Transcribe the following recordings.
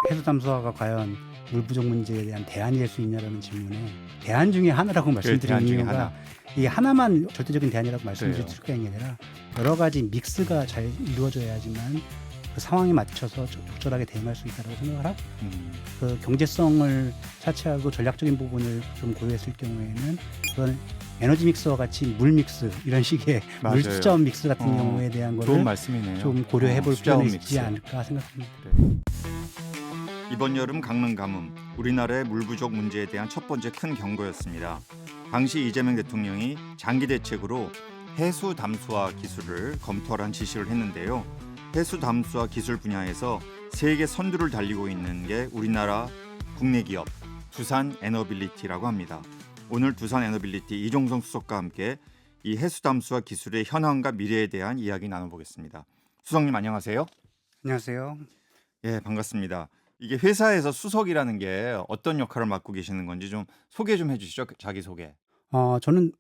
해수 담수화가 과연 물 부족 문제에 대한 대안이 될 수 있냐라는 질문에 대안 중에 하나라고 말씀드리는 대안 중에 이유가 하나. 이게 하나만 절대적인 대안이라고 말씀드릴 그래요. 수가 있는 게 아니라 여러 가지 믹스가 잘 이루어져야지만 그 상황에 맞춰서 적절하게 대응할 수 있다고 생각을 하고 그 경제성을 차치하고 전략적인 부분을 좀 고려했을 경우에는 그건 에너지 믹스와 같이 물 믹스 이런 식의 물 맞아요. 수자원 믹스 같은 경우에 대한 좋은 거를 말씀이네요. 좀 고려해 볼 수자원 필요는 믹스. 있지 않을까 생각합니다. 네. 이번 여름 강릉 가뭄, 우리나라의 물 부족 문제에 대한 첫 번째 큰 경고였습니다. 당시 이재명 대통령이 장기 대책으로 해수 담수화 기술을 검토하라는 지시를 했는데요. 해수 담수화 기술 분야에서 세계 선두를 달리고 있는 게 우리나라 국내 기업 두산 에너빌리티라고 합니다. 오늘 두산 에너빌리티 이종성 수석과 함께 이 해수 담수화 기술의 현황과 미래에 대한 이야기 나눠보겠습니다. 수석님 안녕하세요. 안녕하세요. 예, 반갑습니다. 이게 회사에서 수석이라는 게 어떤 역할을 맡고 계시는 건지 좀 소개 좀 해주시죠. 자기 소개. 저는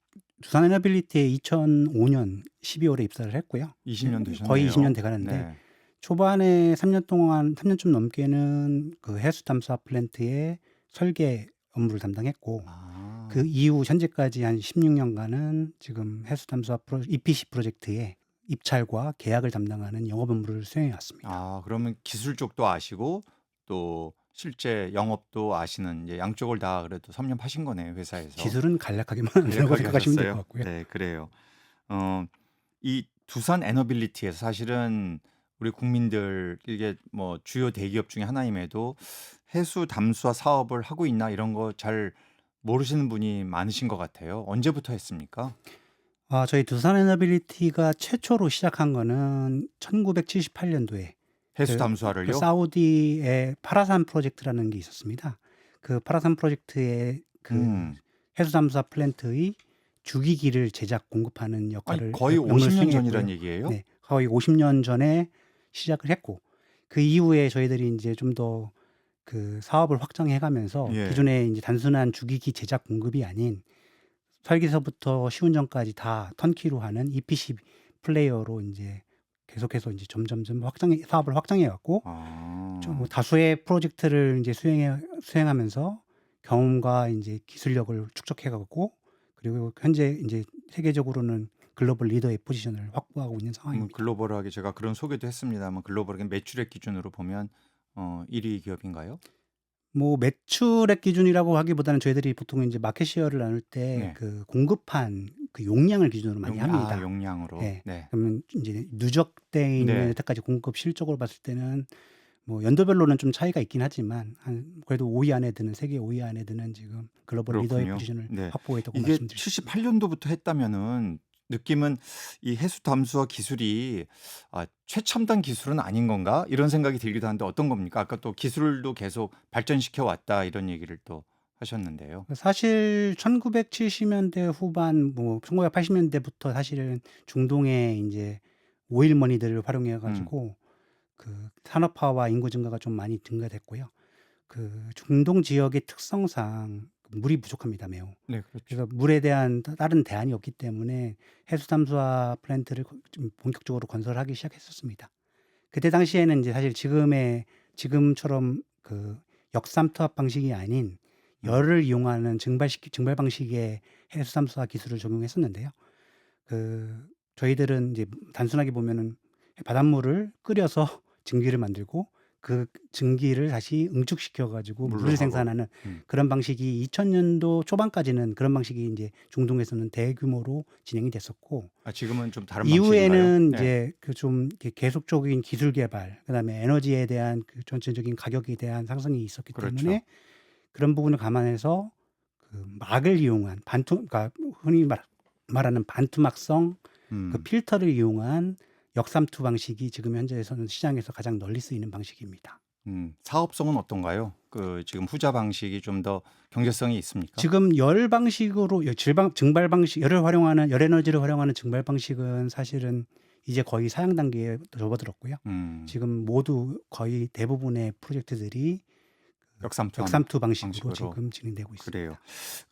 두산 에너빌리티에 2005년 12월에 입사를 했고요. 20년 되셨네요. 거의 20년 돼가는데 네. 초반에 3년 좀 넘게는 그 해수 담수화 플랜트의 설계 업무를 담당했고 아, 그 이후 현재까지 한 16년간은 지금 해수 담수화 EPC 프로젝트의 입찰과 계약을 담당하는 영업 업무를 수행해 왔습니다. 그러면 기술 쪽도 아시고 또 실제 영업도 아시는 이제 양쪽을 다 그래도 섭렵하신 거네요, 회사에서. 기술은 간략하게만 한다고 간략하게 생각하시면 될 것 하셨어요? 같고요. 네, 그래요. 이 두산 에너빌리티에서 사실은 우리 국민들 이게 뭐 주요 대기업 중에 하나임에도 해수 담수화 사업을 하고 있나 이런 거 잘 모르시는 분이 많으신 것 같아요. 언제부터 했습니까? 저희 두산 에너빌리티가 최초로 시작한 거는 1978년도에 해수 그 담수화를요? 사우디의 파라산 프로젝트라는 게 있었습니다. 그 파라산 프로젝트의 그 음. 해수 담수화 플랜트의 주기기를 제작 공급하는 아니 역할을 거의 업무를 50년 수행했고요. 전이란 얘기예요? 네, 거의 50년 전에 시작을 했고 그 이후에 저희들이 이제 좀 더 그 사업을 확장해가면서 예. 기존에 이제 단순한 주기기 제작 공급이 아닌 설계서부터 시운전까지 다 턴키로 하는 EPC 플레이어로 이제 계속해서 이제 점점점 사업을 확장해 왔고 좀 다수의 프로젝트를 이제 수행하면서 경험과 이제 기술력을 축적해 갖고 그리고 현재 이제 세계적으로는 글로벌 리더의 포지션을 확보하고 있는 상황입니다. 글로벌하게 제가 그런 소개도 했습니다만 글로벌하게 매출액 기준으로 보면 1위 기업인가요? 뭐 매출액 기준이라고 하기보다는 저희들이 보통 이제 마켓 셰어를 나눌 때 네. 그 공급한 그 용량을 기준으로 많이 합니다. 용량으로. 예. 네. 그러면 이제 누적돼 있는 네. 여태까지 공급 실적으로 봤을 때는 뭐 연도별로는 좀 차이가 있긴 하지만 그래도 5위 안에 드는 세계 5위 안에 드는 지금 글로벌 리더의 그렇군요. 포지션을 네. 확보했다고 이게 말씀드리겠습니다. 78년도부터 했다면은 느낌은 이 해수 담수화 기술이 최첨단 기술은 아닌 건가? 이런 생각이 들기도 하는데 어떤 겁니까? 아까 또 기술도 계속 발전시켜 왔다 이런 얘기를 또 하셨는데요. 사실 1970년대 후반 뭐 1980년대부터 사실은 중동의 이제 오일 머니들을 활용해 가지고 그 산업화와 인구 증가가 좀 많이 증가됐고요. 그 중동 지역의 특성상 물이 부족합니다, 매우. 네, 그렇죠. 그래서 물에 대한 다른 대안이 없기 때문에 해수 담수화 플랜트를 좀 본격적으로 건설하기 시작했었습니다. 그때 당시에는 이제 사실 지금처럼 그 역삼 투합 방식이 아닌 열을 이용하는 증발 방식의 해수 담수화 기술을 적용했었는데요. 그 저희들은 이제 단순하게 보면은 바닷물을 끓여서 증기를 만들고 그 증기를 다시 응축시켜 가지고 물로 물을 하고. 생산하는 그런 방식이 2000년도 초반까지는 그런 방식이 이제 중동에서는 대규모로 진행이 됐었고 지금은 좀 다른 방식인가요? 이후에는 네. 이제 그 좀 계속적인 기술 개발, 그다음에 에너지에 대한 그 전체적인 가격에 대한 상승이 있었기 그렇죠. 때문에 그런 부분을 감안해서 그 막을 이용한 그러니까 흔히 말하는 반투막성 그 필터를 이용한 역삼투 방식이 지금 현재에서는 시장에서 가장 널리 쓰이는 방식입니다. 사업성은 어떤가요? 그 지금 후자 방식이 좀 더 경제성이 있습니까? 지금 열 방식으로 증발 방식, 열 에너지를 활용하는 증발 방식은 사실은 이제 거의 사양 단계에 접어들었고요. 지금 모두 거의 대부분의 프로젝트들이 역삼투 방식으로 지금 진행되고 있습니다. 그래요.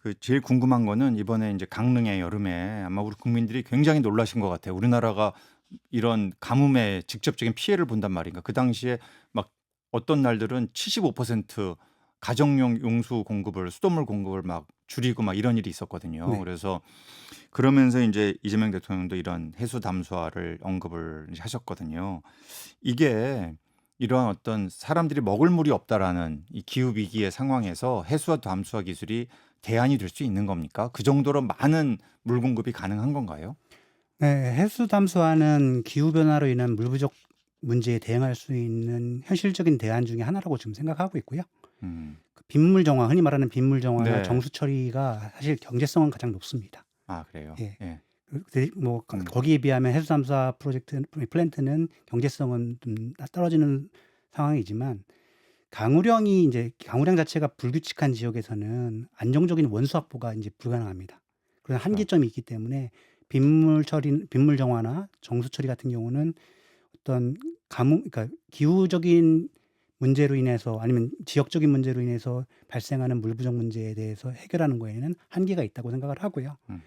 그 제일 궁금한 거는 이번에 이제 강릉의 여름에 아마 우리 국민들이 굉장히 놀라신 것 같아요. 우리나라가 이런 가뭄에 직접적인 피해를 본단 말인가. 그 당시에 막 어떤 날들은 75% 가정용 용수 공급을 수돗물 공급을 막 줄이고 막 이런 일이 있었거든요. 네. 그래서 그러면서 인제 이재명 대통령도 이런 해수 담수화를 언급을 이제 하셨거든요. 이게 이러한 어떤 '사람들이 먹을 물이 없다.'라는 이 기후 위기의 상황에서 해수와 담수화 기술이 대안이 될 수 있는 겁니까? 그 정도로 많은 물 공급이 가능한 건가요? 네. 해수 담수화는 기후 변화로 인한 물 부족 문제에 대응할 수 있는 현실적인 대안 중에 하나라고 지금 생각하고 있고요. 음. 그 빗물 정화, 흔히 말하는 빗물 정화나 네. 정수 처리가 사실 경제성은 가장 높습니다. 아 그래요? 예. 예. 뭐 음. 거기에 비하면 해수 담수화 프로젝트 플랜트는 경제성은 좀 떨어지는 상황이지만 강우량이 인제 강우량 자체가 불규칙한 지역에서는 안정적인 원수 확보가 인제 불가능합니다. 그런 그렇죠. 한계점이 있기 때문에 빗물 정화나 정수 처리 같은 경우는 어떤 그러니까 기후적인 문제로 인해서 아니면 지역적인 문제로 인해서 발생하는 물 부족 문제에 대해서 해결하는 거에는 한계가 있다고 생각을 하고요. 음.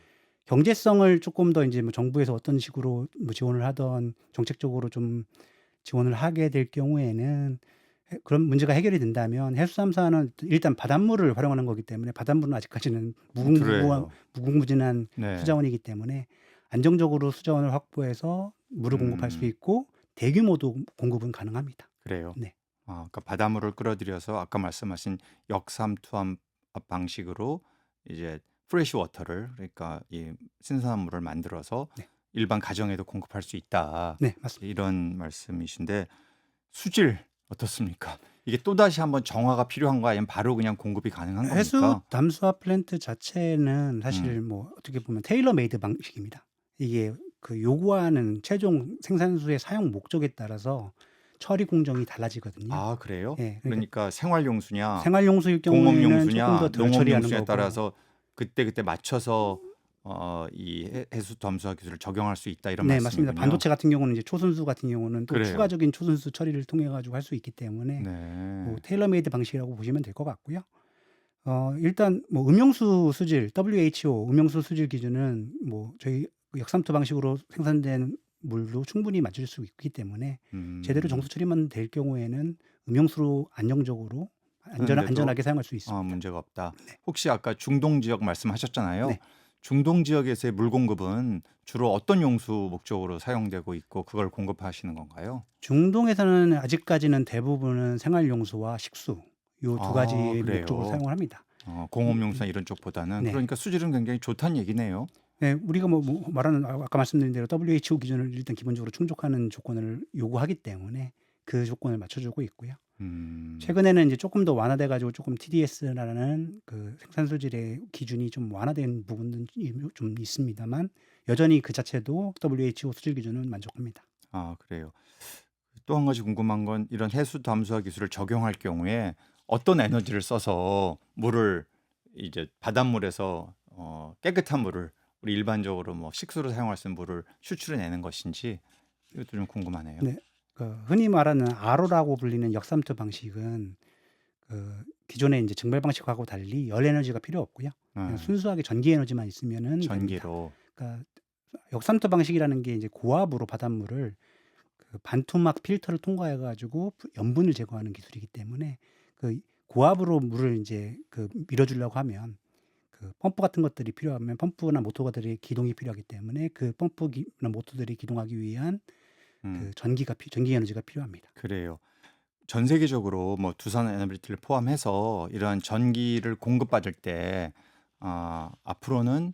경제성을 쪼끔 더 인제 뭐 정부에서 어떤 식으로 뭐 지원을 하든 정책적으로 좀 지원을 하게 될 경우에는 그런 문제가 해결이 된다면 해수 담수화는 일단 바닷물을 활용하는 거기 때문에 바닷물은 아직까지는 그래요. 무궁무진한 네. 수자원이기 때문에 안정적으로 수자원을 확보해서 물을 공급할 수 음. 있고 대규모도 공급은 가능합니다. 그래요. 네. 아 그러니까 바닷물을 끌어들여서 아까 말씀하신 역삼투압 방식으로 이제 프레시 워터를 그러니까 이 신선한 물을 만들어서 네. 일반 가정에도 공급할 수 있다. 네 맞습니다. 이런 말씀이신데 수질 어떻습니까? 이게 또다시 한번 정화가 필요한가 아니면 바로 그냥 공급이 가능한 해수 겁니까? 담수화 플랜트 자체는 음. 사실 뭐 어떻게 보면 테일러 메이드 방식입니다. 이게 그 요구하는 최종 생산수의 사용 목적에 따라서 처리 공정이 달라지거든요. 아 그래요? 예. 그러니까 그러니까 생활용수냐 생활용수일 경우에는 쪼끔 더 공업용수냐 덜 처리하는 농업용수에 거고 따라서 그때그때 맞춰서 이 해 해수 담수화 기술을 적용할 수 있다 이런 네 맞습니다. 말씀이군요. 반도체 같은 경우는 이제 초순수 같은 경우는 또 그래요. 추가적인 초순수 처리를 통해 가지고 할 수 있기 때문에 뭐 네. 테일러 메이드 방식이라고 보시면 될 것 같고요. 일단 뭐 음용수 수질 WHO 음용수 수질 기준은 뭐 저희 그 역삼투 방식으로 생산된 물도 충분히 맞출 수 있기 때문에 제대로 음. 정수 처리만 될 경우에는 음용수로 안정적으로 하는데도 안전하게 사용할 수 있습니다. 문제가 없다. 네. 혹시 아까 중동 지역 말씀하셨잖아요. 네. 중동 지역에서의 물 공급은 주로 어떤 용수 목적으로 사용되고 있고 그걸 공급하시는 건가요? 중동에서는 아직까지는 대부분은 생활용수와 식수 요 두 아 가지 목적으로 그래요? 사용을 합니다. 공업용수나 이런 쪽보다는 네. 그러니까 수질은 굉장히 좋다는 얘기네요. 네. 우리가 뭐 말하는 아까 말씀드린 대로 WHO 기준을 일단 기본적으로 충족하는 조건을 요구하기 때문에 그 조건을 맞춰 주고 있고요. 음. 최근에는 이제 쪼끔 더 완화돼 가지고 쪼끔 TDS라는 그 생산 수질의 기준이 좀 완화된 부분은 좀 있습니다만 여전히 그 자체도 WHO 수질 기준은 만족합니다. 아 그래요. 또 한 가지 궁금한 건 이런 해수 담수화 기술을 적용할 경우에 어떤 에너지를 써서 물을 이제 바닷물에서 깨끗한 물을 우리 일반적으로 뭐 식수로 사용할 수 있는 물을 추출해 내는 것인지 이것도 좀 궁금하네요. 네. 그 흔히 말하는 RO라고 불리는 역삼투 방식은 그 기존의 인제 증발 방식하고 달리 열 에너지가 필요 없고요. 그냥 예. 순수하게 전기 에너지만 있으면은 됩니다. 전기로. 그러니까 역삼투 방식이라는 게 이제 고압으로 바닷물을 그 반토막 필터를 통과해 가지고 염분을 제거하는 기술이기 때문에 그 고압으로 물을 인제 그 밀어 주려고 하면 그 펌프 같은 것들이 필요하면 펌프나 모터들이 기동이 필요하기 때문에 그 펌프나 모터들이 기동하기 위한 그 음 전기 에너지가 필요합니다. 그래요. 전 세계적으로 뭐 두산 에너빌리티를 포함해서 이러한 전기를 공급받을 때 앞으로는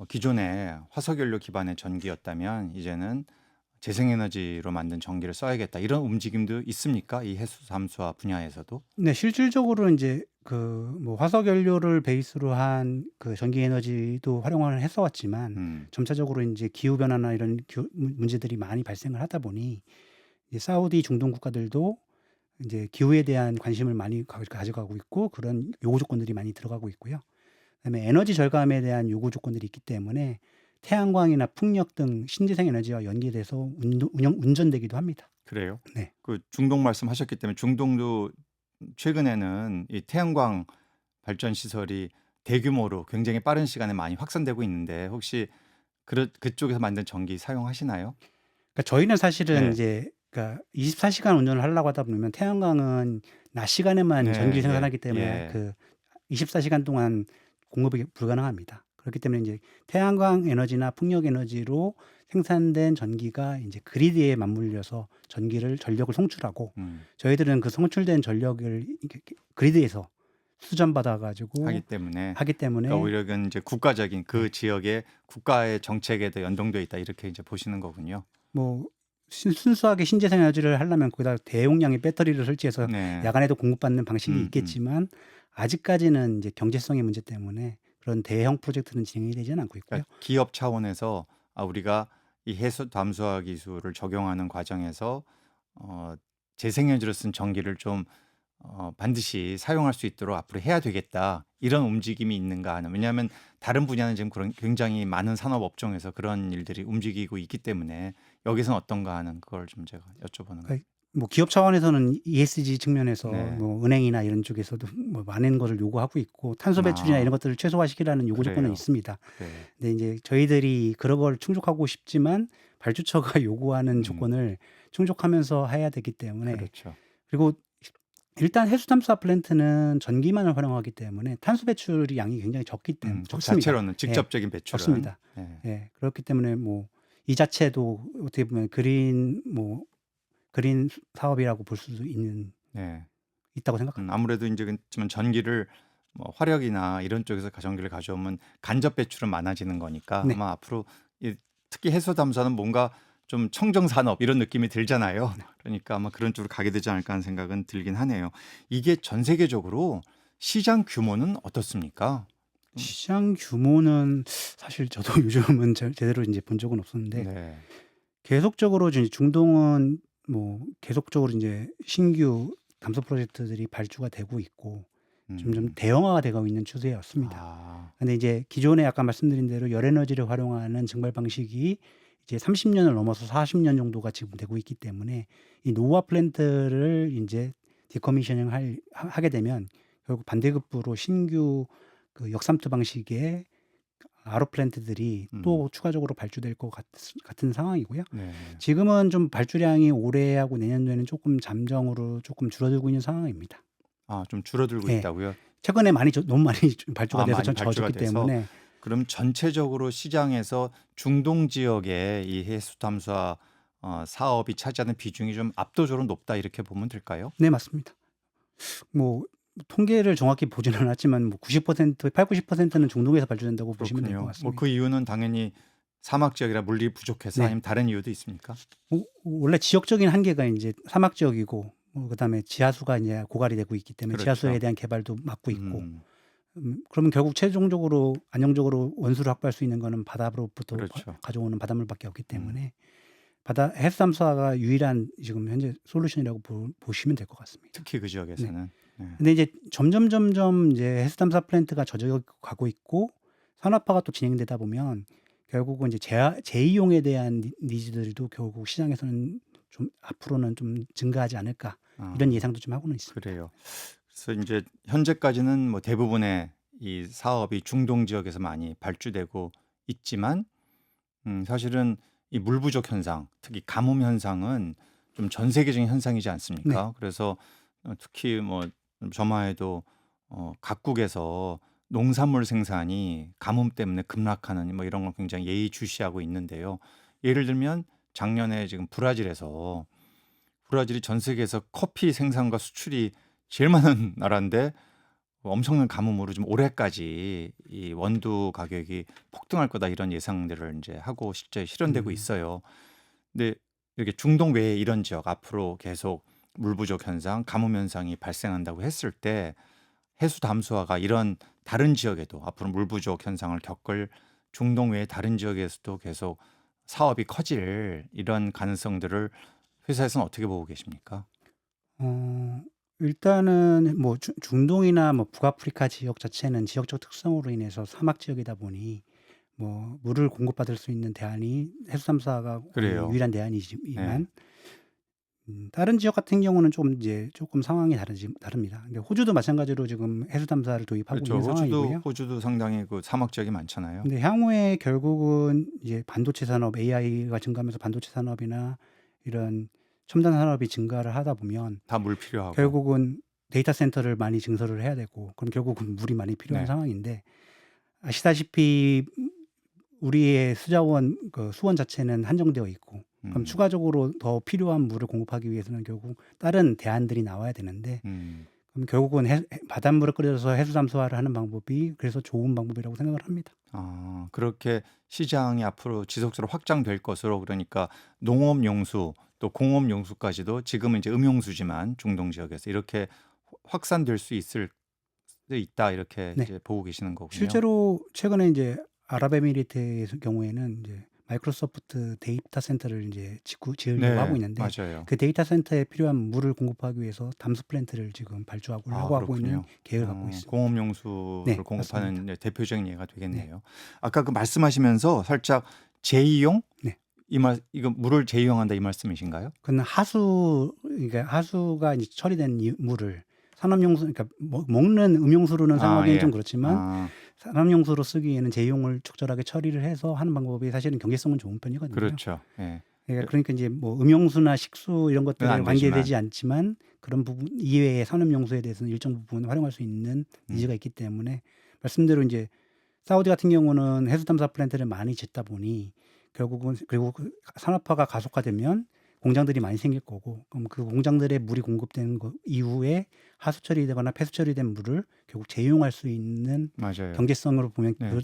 기존의 화석연료 기반의 전기였다면 이제는 재생에너지로 만든 전기를 써야겠다. 이런 움직임도 있습니까? 이 해수 잠수화 분야에서도? 네. 실질적으로 인제 그 뭐 화석 연료를 베이스로 한 그 전기 에너지도 활용을 했어 왔지만 음. 점차적으로 인제 기후 변화나 이런 문제들이 많이 발생을 하다 보니 이제 사우디 중동 국가들도 인제 기후에 대한 관심을 많이 가져가고 있고 그런 요구 조건들이 많이 들어가고 있고요. 그다음에 에너지 절감에 대한 요구 조건들이 있기 때문에 태양광이나 풍력 등 신재생 에너지와 연계돼서 운전되기도 합니다. 그래요? 네. 그 중동 말씀하셨기 때문에 중동도 최근에는 이 태양광 발전 시설이 대규모로 굉장히 빠른 시간에 많이 확산되고 있는데 혹시 그쪽에서 만든 전기 사용하시나요? 그러니까 저희는 사실은 네. 이제 그러니까 24시간 운전을 하려고 하다 보면 태양광은 낮 시간에만 네, 전기를 예, 생산하기 때문에 예. 그 24시간 동안 공급이 불가능합니다. 그렇기 때문에 이제 태양광 에너지나 풍력 에너지로 생산된 전기가 이제 그리드에 맞물려서 전력을 송출하고 저희들은 그 송출된 전력을 이렇게 그리드에서 수전받아 하기 가지고 때문에 하기 그러니까 때문에 오히려 이건 이제 국가적인 그 네. 지역의 국가의 정책에도 연동돼 있다 이렇게 이제 보시는 거군요. 뭐 순수하게 신재생 에너지를 하려면 거기다 대용량의 배터리를 설치해서 네. 야간에도 공급받는 방식이 음, 음. 있겠지만 아직까지는 이제 경제성의 문제 때문에 그런 대형 프로젝트는 진행이 되지는 않고 있고요. 그러니까 기업 차원에서 우리가 이 해수 담수화 기술을 적용하는 과정에서 재생에너지로 쓴 전기를 좀 반드시 사용할 수 있도록 앞으로 해야 되겠다 이런 움직임이 있는가 하는 왜냐하면 다른 분야는 지금 그런 굉장히 많은 산업 업종에서 그런 일들이 움직이고 있기 때문에 여기서는 어떤가 하는 그걸 좀 제가 여쭤보는 거예요. 그러니까 뭐 기업 차원에서는 ESG 측면에서 네. 뭐 은행이나 이런 쪽에서도 뭐 많은 것을 요구하고 있고 탄소 배출이나 이런 것들을 최소화시키라는 요구 조건은 그래요. 있습니다. 그래요. 근데 이제 저희들이 그런 걸 충족하고 싶지만 발주처가 요구하는 조건을 충족하면서 해야 되기 때문에 그렇죠. 그리고 일단 해수 탐사 플랜트는 전기만을 활용하기 때문에 탄소 배출이 양이 굉장히 적기 때문에 그 적습니다. 자체로는 예, 직접적인 배출은 적습니다. 예. 예, 그렇기 때문에 뭐 이 자체도 어떻게 보면 그린 사업이라고 볼 수도 네. 있다고 생각합니다. 아무래도 이제 그렇지만 전기를 뭐 화력이나 이런 쪽에서 전기를 가져오면 간접 배출은 많아지는 거니까 네. 아마 앞으로 특히 해수 담수는 뭔가 좀 청정 산업 이런 느낌이 들잖아요. 그러니까 아마 그런 쪽으로 가게 되지 않을까 하는 생각은 들긴 하네요. 이게 전 세계적으로 시장 규모는 어떻습니까? 시장 규모는 사실 저도 요즘은 제대로 이제 본 적은 없었는데 네. 계속적으로 이제 중동은 뭐 계속적으로 이제 신규 담소 프로젝트들이 발주가 되고 있고 점점 대형화가 되고 있는 추세였습니다. 근데 이제 기존에 아까 말씀드린 대로 열에너지를 활용하는 증발 방식이 이제 30년을 넘어서 40년 정도가 지금 되고 있기 때문에 이 노후화 플랜트를 이제 디커미셔닝 하게 되면 결국 반대급부로 신규 그 역삼투 방식의 RO 플랜트들이 또 추가적으로 발주될 것 같은 상황이고요. 네. 지금은 좀 발주량이 올해하고 내년도에는 조금 잠정으로 조금 줄어들고 있는 상황입니다. 좀 줄어들고 예. 있다고요? 최근에 너무 많이 발주가 돼서 많이 발주가 젖었기 돼서 때문에 그럼 전체적으로 시장에서 중동 지역의 이 해수 탐사 사업이 차지하는 비중이 좀 압도적으로 높다 이렇게 보면 될까요? 네, 맞습니다. 뭐 통계를 정확히 보지는 않았지만 뭐 90%, 80-90%는 중동에서 발주된다고 보시면 될 것 그렇군요. 같습니다. 그 이유는 당연히 사막 지역이라 물이 부족해서 네. 아니면 다른 이유도 있습니까? 원래 지역적인 한계가 이제 사막 지역이고 그다음에 지하수가 이제 고갈이 되고 있기 때문에 그렇죠. 지하수에 대한 개발도 막고 있고 음, 그러면 결국 최종적으로 안정적으로 원수를 확보할 수 있는 거는 바다로부터 그렇죠. 가져오는 바닷물밖에 없기 때문에 해수 담수화가 유일한 지금 현재 솔루션이라고 보시면 될 것 같습니다. 특히 그 지역에서는. 네. 근데 이제 점점 이제 해수 담수화 플랜트가 젖어 가고 있고 산업화가 또 진행되다 보면 결국은 이제 재이용에 대한 니즈들도 결국 시장에서는 좀 앞으로는 좀 증가하지 않을까 이런 예상도 좀 하고는 있습니다. 그래요. 그래서 이제 현재까지는 뭐 대부분의 이 사업이 중동 지역에서 많이 발주되고 있지만 사실은 이 물 부족 현상, 특히 가뭄 현상은 좀 전 세계적인 현상이지 않습니까? 그래서 특히 뭐 저만 해도 각국에서 농산물 생산이 가뭄 때문에 급락하는 뭐 이런 걸 굉장히 예의주시하고 있는데요. 예를 들면 작년에 지금 브라질이 전 세계에서 커피 생산과 수출이 제일 많은 나라인데 엄청난 가뭄으로 좀 올해까지 이 원두 가격이 폭등할 거다 이런 예상들을 이제 하고 실제 실현되고 있어요. 근데 이렇게 중동 외에 이런 지역 앞으로 계속 물 부족 현상, 가뭄 현상이 발생한다고 했을 때 해수 담수화가 이런 다른 지역에도 앞으로 물 부족 현상을 겪을 중동 외의 다른 지역에서도 계속 사업이 커질 이런 가능성들을 회사에서는 어떻게 보고 계십니까? 일단은 뭐 중동이나 뭐 북아프리카 지역 자체는 지역적 특성으로 인해서 사막 지역이다 보니 뭐 물을 공급받을 수 있는 대안이 해수 담수화가 그래요. 유일한 대안이지만 다른 지역 같은 경우는 좀 이제 조금 상황이 다릅니다. 근데 호주도 마찬가지로 지금 해수 담수화를 도입하고 그렇죠. 있는 상황이고요. 호주도 상당히 그 사막 지역이 많잖아요. 근데 향후에 결국은 이제 반도체 산업, AI가 증가하면서 반도체 산업이나 이런 첨단 산업이 증가를 하다 보면 다 물 필요하고. 결국은 데이터 센터를 많이 증설을 해야 되고 그럼 결국은 물이 많이 필요한 네. 상황인데 아시다시피 우리의 수자원 수원 자체는 한정되어 있고 그럼 음. 추가적으로 더 필요한 물을 공급하기 위해서는 결국 다른 대안들이 나와야 되는데 그럼 결국은 바닷물을 끓여서 해수 담수화를 하는 방법이 그래서 좋은 방법이라고 생각을 합니다. 그렇게 시장이 앞으로 지속적으로 확장될 것으로 그러니까 농업 용수 또 공업 용수까지도 지금은 이제 음용수지만 중동 지역에서 이렇게 확산될 수 있을 수 있다 이렇게 네. 이제 보고 계시는 거군요. 실제로 최근에 이제 아랍에미리트의 경우에는 이제 마이크로소프트 데이터 센터를 이제 지으려고 네, 하고 있는데 맞아요. 그 데이터 센터에 필요한 물을 공급하기 위해서 담수 플랜트를 지금 발주하고 하고 있는 그렇군요. 계획을 갖고 있습니다. 공업 용수를 네, 공급하는 맞습니다. 이제 대표적인 예가 되겠네요. 아까 그 말씀하시면서 살짝 재이용 네. 이거 물을 재이용한다 이 말씀이신가요? 그는 그러니까 하수가 이제 처리된 물을 산업용수, 그러니까 먹는 음용수로는 사용하기는 예. 좀 그렇지만 산업용수로 쓰기에는 재이용을 적절하게 처리를 해서 하는 방법이 사실은 경제성은 좋은 편이거든요. 그렇죠. 예. 그러니까 이제 뭐 음용수나 식수 이런 것들에 안 관계되지 않지만 그런 부분 이외의 산업용수에 대해서는 일정 부분 활용할 수 있는 니즈가 있기 때문에 말씀대로 이제 사우디 같은 경우는 해수 탐사 플랜트를 많이 짓다 보니 결국은 그리고 그 산업화가 가속화되면 공장들이 많이 생길 거고 그럼 그 공장들의 물이 공급되는 거 이후에 하수 처리되거나 폐수 처리된 물을 결국 재용할 수 있는 맞아요. 경제성으로 보면 네. 그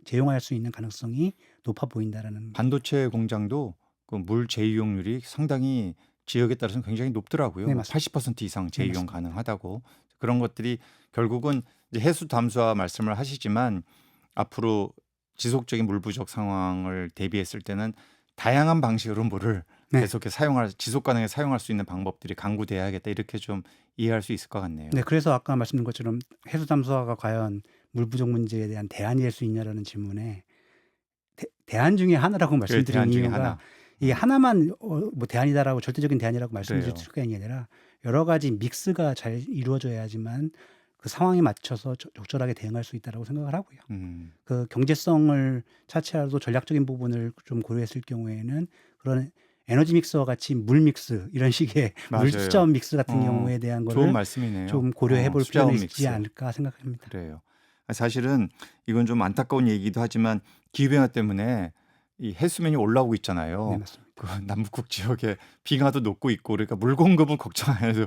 재용할 수 있는 가능성이 높아 보인다라는. 반도체 공장도 그 물 재이용률이 상당히 지역에 따라서는 굉장히 높더라고요. 네, 뭐 맞습니다. 80% 이상 재이용 맞습니다. 가능하다고. 그런 것들이 결국은 이제 해수 담수화 말씀을 하시지만 앞으로 지속적인 물 부족 상황을 대비했을 때는 다양한 방식으로 물을 네. 계속해서 지속 가능하게 사용할 수 있는 방법들이 강구돼야겠다 이렇게 좀 이해할 수 있을 것 같네요. 네, 그래서 아까 말씀드린 것처럼 해수 담수화가 과연 물 부족 문제에 대한 대안이 될 수 있냐라는 질문에 대안 중에 하나라고 말씀드린 대안 중에 이유가 하나. 이게 하나만 뭐 대안이다라고 절대적인 대안이라고 말씀드릴 그래요. 수가 아니라 여러 가지 믹스가 잘 이루어져야지만 그 상황에 맞춰서 적절하게 대응할 수 있다라고 생각을 하고요. 그 경제성을 차치하고도 전략적인 부분을 좀 고려했을 경우에는 그런 에너지 믹스와 같이 물 믹스 이런 식의 물 맞아요. 수자원 믹스 같은 경우에 대한 좋은 거를 말씀이네요. 좀 고려해 볼 수자원 필요는 믹스. 있지 않을까 생각합니다. 그래요. 사실은 이건 좀 안타까운 얘기이기도 하지만 기후변화 때문에 이 해수면이 올라오고 있잖아요. 네, 맞습니다. 그 남북 지역에 빙하도 녹고 있고 그러니까 물 공급은 걱정 안 해도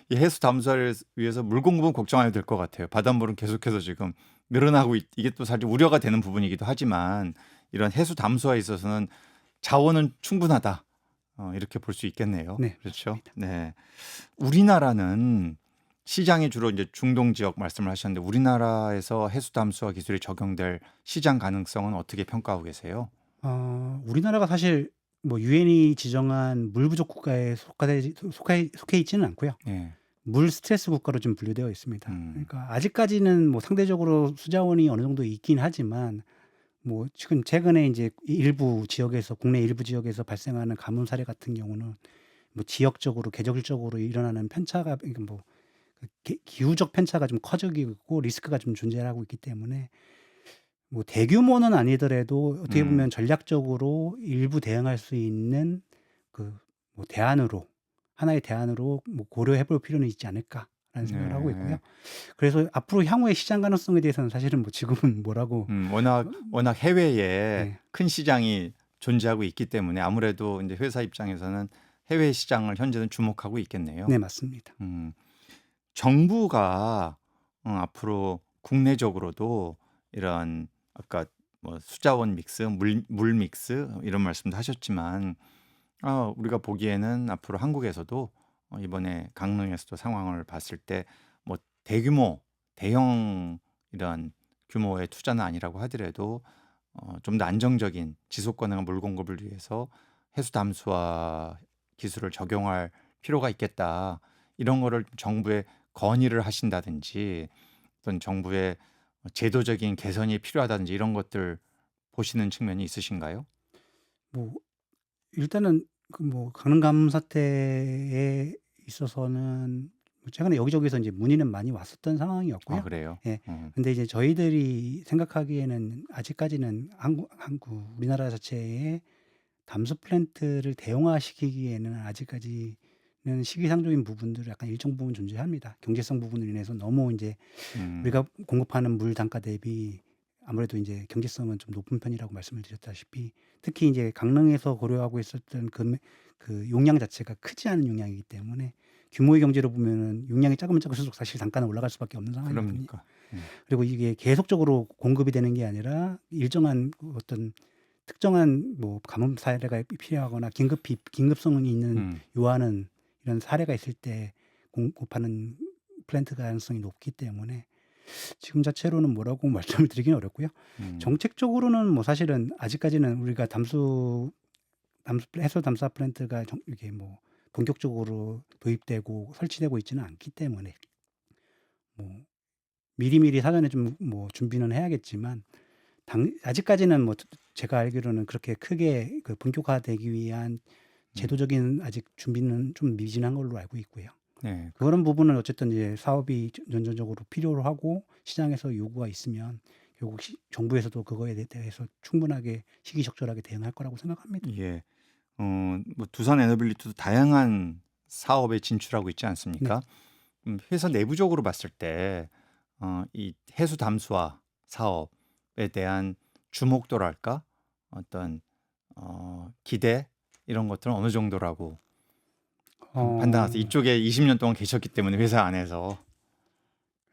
이 해수 담수화를 위해서 물 공급은 걱정 안 해도 될 것 같아요. 바닷물은 계속해서 지금 늘어나고 이게 또 사실 우려가 되는 부분이기도 하지만 이런 해수 담수화에 있어서는 자원은 충분하다. 이렇게 볼 수 있겠네요. 네, 그렇죠. 맞습니다. 네. 우리나라는 시장이 주로 이제 중동 지역 말씀을 하셨는데 우리나라에서 해수 담수화 기술이 적용될 시장 가능성은 어떻게 평가하고 계세요? 우리나라가 사실 뭐 유엔이 지정한 물 부족 국가에 속해 있지는 않고요. 예. 물 스트레스 국가로 좀 분류되어 있습니다. 음. 그러니까 아직까지는 뭐 상대적으로 수자원이 어느 정도 있긴 하지만 뭐 지금 최근에 이제 국내 일부 지역에서 발생하는 가뭄 사례 같은 경우는 뭐 지역적으로 계절적으로 일어나는 편차가 그러니까 뭐 기후적 편차가 좀 커지고 있고 리스크가 좀 존재하고 있기 때문에 뭐 대규모는 아니더라도 어떻게 보면 전략적으로 일부 대응할 수 있는 뭐 하나의 대안으로 뭐 고려해 볼 필요는 있지 않을까라는 생각을 하고 있고요. 그래서 앞으로 향후의 시장 가능성에 대해서는 사실은 뭐 지금은 뭐라고 워낙 해외에 네. 큰 시장이 존재하고 있기 때문에 아무래도 이제 회사 입장에서는 해외 시장을 현재는 주목하고 있겠네요. 네, 맞습니다. 정부가 앞으로 국내적으로도 이런 아까 뭐 수자원 믹스, 물 믹스 이런 말씀도 하셨지만 우리가 보기에는 앞으로 한국에서도 이번에 강릉에서도 상황을 봤을 때 뭐 대형 이런 규모의 투자는 아니라고 하더라도 좀 더 안정적인 지속 가능한 물 공급을 위해서 해수 담수화 기술을 적용할 필요가 있겠다. 이런 거를 정부에 건의를 하신다든지 어떤 정부의 제도적인 개선이 필요하다든지 이런 것들 보시는 측면이 있으신가요? 뭐 일단은 뭐 강릉 가뭄 사태에 있어서는 최근에 여기저기서 이제 문의는 많이 왔었던 상황이었고요. 그래요? 예. 근데 이제 저희들이 생각하기에는 아직까지는 우리나라 자체에 담수 플랜트를 대형화시키기에는 아직까지는 시기상조인 부분들이 약간 일정 부분 존재합니다. 경제성 부분으로 인해서 너무 이제 음. 우리가 공급하는 물 단가 대비 아무래도 이제 경제성은 좀 높은 편이라고 말씀을 드렸다시피 특히 이제 강릉에서 고려하고 있었던 그 용량 자체가 크지 않은 용량이기 때문에 규모의 경제로 보면은 용량이 작으면 작을수록 사실 단가는 올라갈 수밖에 없는 상황이거든요. 그럽니까? 그리고 이게 계속적으로 공급이 되는 게 아니라 일정한 그 어떤 특정한 뭐 가뭄 사례가 필요하거나 긴급성이 있는 음. 요하는 이런 사례가 있을 때 공급하는 플랜트 가능성이 높기 때문에 지금 자체로는 뭐라고 말씀을 드리기는 어렵고요. 음. 정책적으로는 뭐 사실은 아직까지는 우리가 해수 담수화 플랜트가 이게 뭐 본격적으로 도입되고 설치되고 있지는 않기 때문에 뭐 미리미리 사전에 좀 뭐 준비는 해야겠지만 아직까지는 뭐 제가 알기로는 그렇게 크게 그 본격화되기 위한 제도적인 아직 준비는 좀 미진한 걸로 알고 있고요. 네. 그런 부분은 어쨌든 이제 사업이 전전적으로 필요로 하고 시장에서 요구가 있으면 결국 정부에서도 그거에 대해서 충분하게 시기적절하게 대응할 거라고 생각합니다. 예. 뭐 두산 에너빌리티도 다양한 사업에 진출하고 있지 네. 않습니까? 회사 내부적으로 봤을 때 이 해수 담수화 사업에 대한 주목도랄까? 어떤 기대 이런 것들은 어느 정도라고 판단하세요? 어 이쪽에 20년 동안 계셨기 때문에 회사 안에서.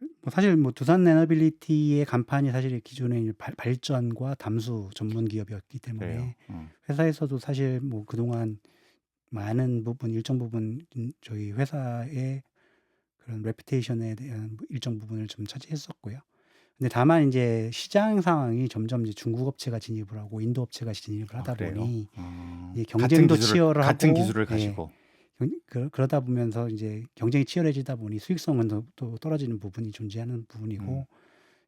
뭐 사실 뭐 두산 에너빌리티의 간판이 사실 기존의 발전과 담수 전문 기업이었기 그래요. 때문에 회사에서도 사실 뭐 그동안 많은 부분 일정 부분 저희 회사의 그런 레퓨테이션에 대한 일정 부분을 좀 차지했었고요. 근데 다만 인제 시장 상황이 점점 이제 중국 업체가 진입을 하고 인도 업체가 진입을 하다 그래요? 보니 이제 같은 경쟁도 기술을 치열하고 기술을 예. 가지고. 그러다 보면서 이제 경쟁이 치열해지다 보니 수익성은 또 떨어지는 부분이 존재하는 부분이고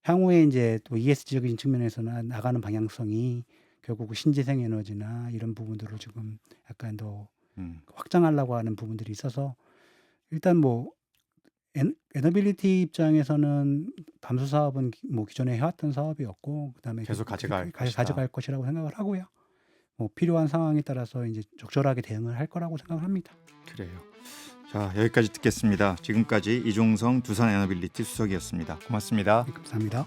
향후에 인제 또 ESG적인 측면에서는 나가는 방향성이 결국 신재생 에너지나 이런 부분들을 지금 약간 더 확장하려고 하는 부분들이 있어서 일단 뭐 에너빌리티 입장에서는 담수 사업은 뭐 기존에 해왔던 사업이었고 그다음에 계속 가져갈 것이다. 가져갈 것이라고 생각을 하고요. 뭐 필요한 상황에 따라서 이제 적절하게 대응을 할 거라고 생각을 합니다. 그래요. 자, 여기까지 듣겠습니다. 지금까지 이종성 두산 에너빌리티 수석이었습니다. 고맙습니다. 네, 감사합니다.